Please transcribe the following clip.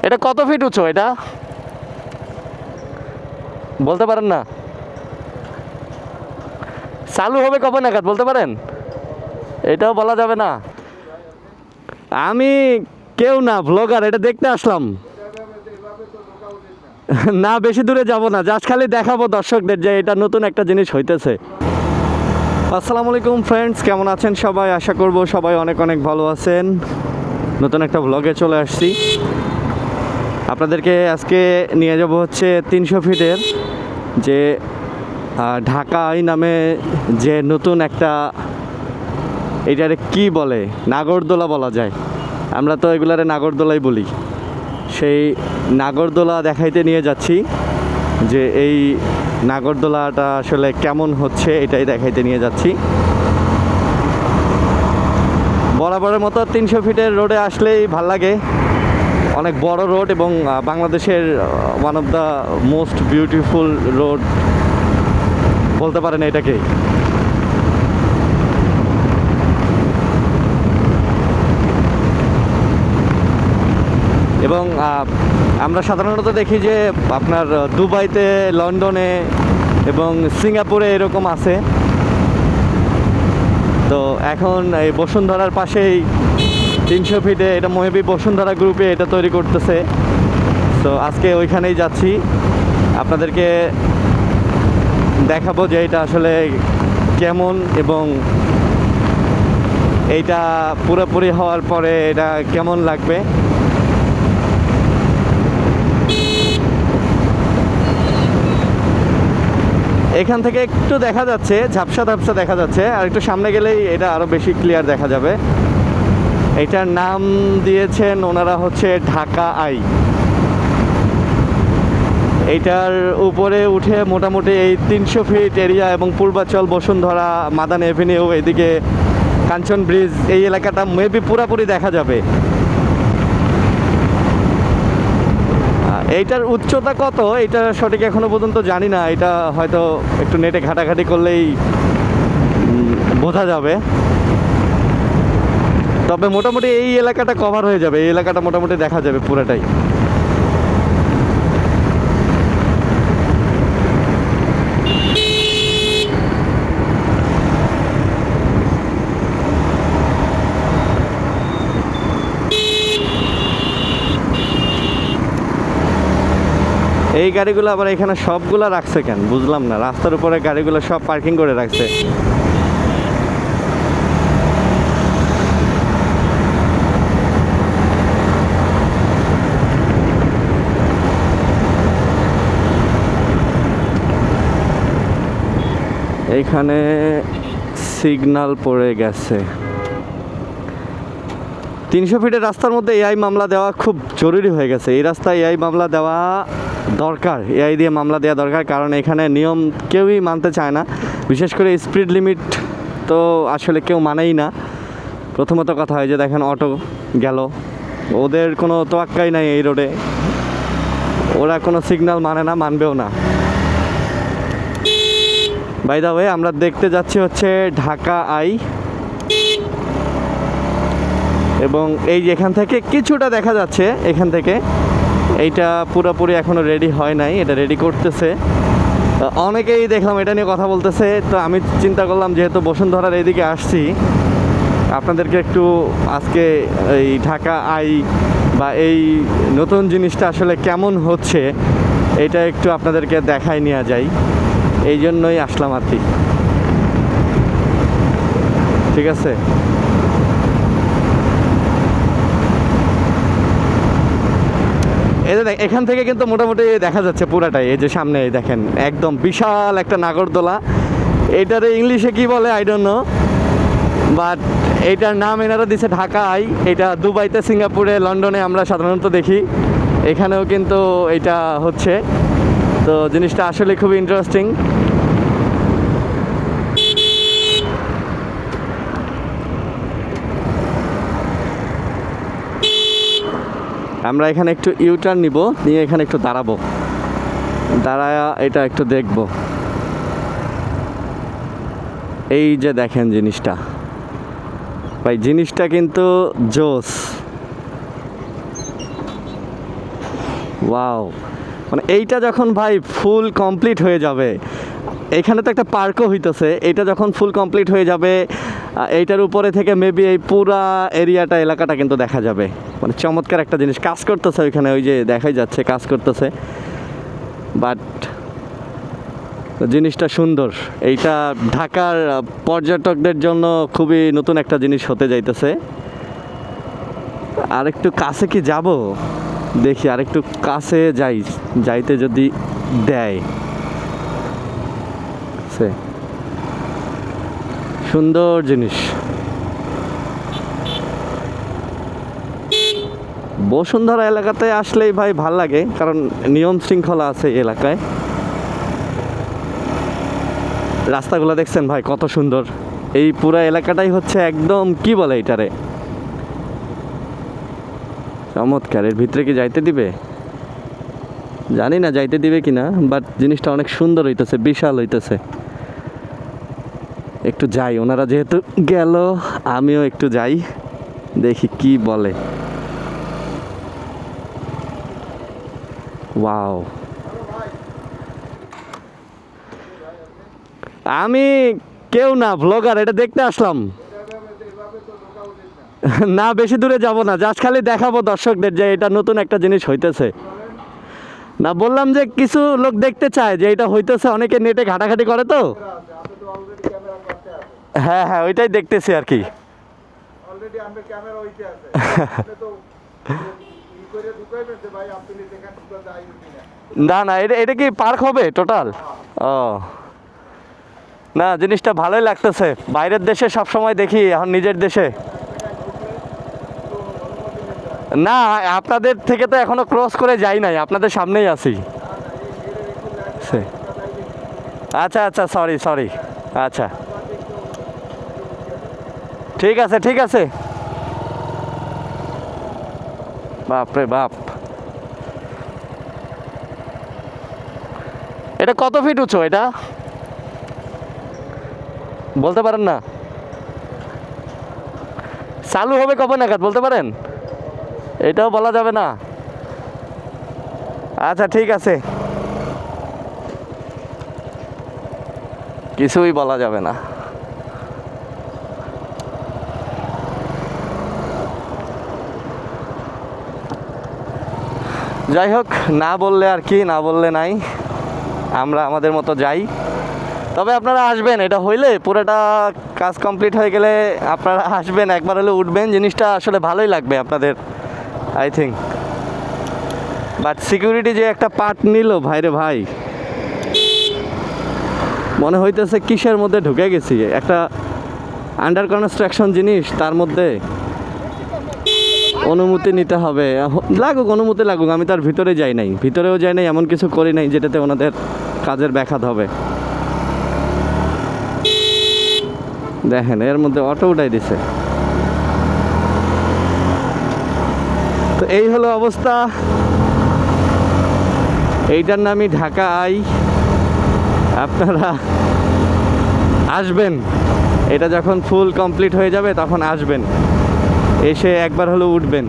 এটা কত ফিট উঁচু? এটা বলতে পারেন না? চালু হবে কবে নাগাদ বলতে পারেন? এটাও বলা যাবে না। আমি কেউ না, ব্লগার, এটা দেখতে আসলাম। না, বেশি দূরে যাব না, জাস্ট খালি দেখাবো দর্শকদের যে এটা নতুন একটা জিনিস হইতেছে। আসসালামু আলাইকুম ফ্রেন্ডস, কেমন আছেন সবাই? আশা করব সবাই অনেক অনেক ভালো আছেন। নতুন একটা ব্লগে চলে আসছি। আপনাদেরকে আজকে নিয়ে যাব হচ্ছে 300 ফিটের যে ঢাকা আই নামে যে নতুন একটা, এটারে কি বলে, নাগরদোলা বলা যায়, আমরা তো এগুলারে নাগরদোলাই বলি। সেই নাগরদোলা দেখাইতে নিয়ে যাচ্ছি, যে এই নাগরদোলাটা আসলে কেমন হচ্ছে এটাই দেখাইতে নিয়ে যাচ্ছি। বরাবরের মতো 300 ফিটের রোডে আসলেই ভাল লাগে, অনেক বড় রোড এবং বাংলাদেশের one of the most beautiful road বলতে পারেন এটাকে। এবং আমরা সাধারণত দেখি যে আপনার দুবাইতে, লন্ডনে এবং সিঙ্গাপুরে এরকম আছে। তো এখন এই বসুন্ধরার পাশেই 300 ফিটে এটা মহেবী বসুন্ধরা গ্রুপে এটা তৈরি করতেছে। তো আজকে ওইখানেই যাচ্ছি, আপনাদেরকে দেখাবো যে এটা আসলে কেমন এবং এইটা পুরোপুরি হওয়ার পরে এটা কেমন লাগবে। এখান থেকে একটু দেখা যাচ্ছে, ঝাপসা ঝাপসা দেখা যাচ্ছে, আর একটু সামনে গেলেই এটা আরও বেশি ক্লিয়ার দেখা যাবে। এটার নাম দিয়েছেন ওনারা হচ্ছে ঢাকা আই। এইটার উপরে উঠে মোটামুটি এই 300 ফিট এরিয়া এবং পূর্বাচল, বসুন্ধরা, মাদান এভিনিউ, এদিকে কাঞ্চন ব্রিজ, এই এলাকাটা মেবি পুরাপুরি দেখা যাবে। এইটার উচ্চতা কত এটা সঠিক এখনো পর্যন্ত জানি না, এটা হয়তো একটু নেটে ঘাটাঘাটি করলেই বোঝা যাবে। তবে মোটামুটি এই এলাকাটা কভার হয়ে যাবে, এই এলাকাটা মোটামুটি দেখা যাবে পুরোটাই। এই গাড়িগুলো আবার এখানে সবগুলা রাখছে কেন বুঝলাম না, রাস্তার উপরে গাড়িগুলো সব পার্কিং করে রাখছে। এইখানে সিগন্যাল পড়ে গেছে। 300 ফিটের রাস্তার মধ্যে এআই মামলা দেওয়া খুব জরুরি হয়ে গেছে। এই রাস্তায় এআই মামলা দেওয়া দরকার, এআই দিয়ে মামলা দেওয়া দরকার, কারণ এখানে নিয়ম কেউই মানতে চায় না। বিশেষ করে স্পিড লিমিট তো আসলে কেউ মানেই না। প্রথমত কথা হয় যে দেখেন অটো গেল, ওদের কোনো তোয়াক্কাই নাই এই রোডে, ওরা কোনো সিগন্যাল মানে না, মানবেও না। বাই দ্য ওয়ে, আমরা দেখতে যাচ্ছি হচ্ছে ঢাকা আই, এবং এই যে এখান থেকে কিছুটা দেখা যাচ্ছে, এখান থেকে এইটা পুরোপুরি এখনও রেডি হয় নাই, এটা রেডি করতেছে। অনেকেই দেখলাম এটা নিয়ে কথা বলতেছে, তো আমি চিন্তা করলাম যেহেতু বসুন্ধরার এইদিকে আসছি, আপনাদেরকে একটু আজকে এই ঢাকা আই বা এই নতুন জিনিসটা আসলে কেমন হচ্ছে এটা একটু আপনাদেরকে দেখাই নিয়ে যাই, এই জন্যই আসলাম আর কি। ঠিক আছে, এখান থেকে কিন্তু মোটামুটি দেখা যাচ্ছে পুরাটাই। এই যে সামনে দেখেন একদম বিশাল একটা নাগরদোলা, এটার ইংলিশে কি বলে আই ডোন্ট নো, বাট এইটার নাম এনারা দিচ্ছে ঢাকা আই। এটা দুবাইতে, সিঙ্গাপুরে, লন্ডনে আমরা সাধারণত দেখি, এখানেও কিন্তু এটা হচ্ছে। তো জিনিসটা আসলে খুবই ইন্টারেস্টিং। আমরা এখানে একটু ইউটার্ন নিব, নিয়ে এখানে একটু দাঁড়াবো, দাঁড়ায়া এটা একটু দেখব। এই যে দেখেন জিনিসটা, ভাই জিনিসটা কিন্তু জোস। ওয়াও, মানে এইটা যখন ভাই ফুল কমপ্লিট হয়ে যাবে, এখানে তো একটা পার্কও হইতেছে, এইটা যখন ফুল কমপ্লিট হয়ে যাবে এইটার উপরে থেকে মেবি এই পুরা এরিয়াটা এলাকাটা কিন্তু দেখা যাবে। মানে চমৎকার একটা জিনিস কাজ করতেছে ওইখানে, ওই যে দেখাই যাচ্ছে কাজ করতেছে। বাট জিনিসটা সুন্দর, এইটা ঢাকার পর্যটকদের জন্য খুবই নতুন একটা জিনিস হতে যাইতেছে। আরেকটু কাছে কি যাব, দেখি আরেকটু কাছে যাই, যাইতে যদি দেয়। সুন্দর জিনিস। বসুন্ধরা এলাকাতে আসলেই ভাই ভাল লাগে, কারণ নিয়ম শৃঙ্খলা আছে এই এলাকায়। রাস্তাগুলো দেখছেন ভাই কত সুন্দর, এই পুরা এলাকাটাই হচ্ছে একদম কি বলে এটারে, চমৎকার। এর ভিতরে কি যাইতে দিবে জানি না, যাইতে দিবে কিনা, বাট জিনিসটা অনেক সুন্দর হইতেছে, বিশাল হইতেছে। একটু যাই, ওনারা যেহেতু গেল আমিও একটু যাই, দেখি কি বলে। ওয়াও, আমি কেউ না, ব্লগার, এটা দেখতে আসলাম। না বেশি দূরে যাব না, জাস্ট খালি দেখাবো দর্শকদের যে এটা নতুন একটা জিনিস হইতেছে। না বললাম যে কিছু লোক দেখতে চায় যে এটা হইতেছে, অনেকে নেটে ঘাটাঘাটি করে তো। হ্যাঁ হ্যাঁ, ওইটাই দেখতেছি আর কি। না না, এটা এটা কি পার্ক হবে টোটাল? ও না, জিনিসটা ভালোই লাগতেছে। বাইরের দেশে সব সময় দেখি, এখন নিজের দেশে না। আপনাদের থেকে তো এখনো ক্রস করে যাই নাই, আপনাদের সামনেই আছি। আচ্ছা আচ্ছা, সরি সরি। আচ্ছা ঠিক আছে ঠিক আছে। বাপরে বাপ, এটা কত ফিট উঁচু এটা বলতে পারেন না? চালু হবে কবে নাগাদ বলতে পারেন? এটাও বলা যাবে না। আচ্ছা ঠিক আছে, কিছুই বলা যাবে না। যাই হোক, না বললে আর কি, না বললে নাই, আমরা আমাদের মতো যাই। তবে আপনারা আসবেন, এটা হইলে পুরোটা কাজ কমপ্লিট হয়ে গেলে আপনারা আসবেন, একবার হলে উঠবেন, জিনিসটা আসলে ভালোই লাগবে আপনাদের আই থিঙ্ক। বাট সিকিউরিটি যে একটা পার্ট নিল ভাইরে ভাই, মনে হইতেছে কিসের মধ্যে ঢুকে গেছি, একটা আন্ডার কনস্ট্রাকশন জিনিস, তার মধ্যে অনুমতি নিতে হবে। লাগুক অনুমতি লাগুক, আমি তার ভিতরে যাই নাই, ভিতরেও যাই নাই, এমন কিছু করি নাই যেটাতে ওনাদের কাজের ব্যাঘাত হবে। দেখেন এর মধ্যে অটো উঠাই দিছে। তো এই হলো অবস্থা, এইটার নামই ঢাকা আই। আপনারা আসবেন, এটা যখন ফুল কমপ্লিট হয়ে যাবে তখন আসবেন, এসে একবার হলো উঠবেন।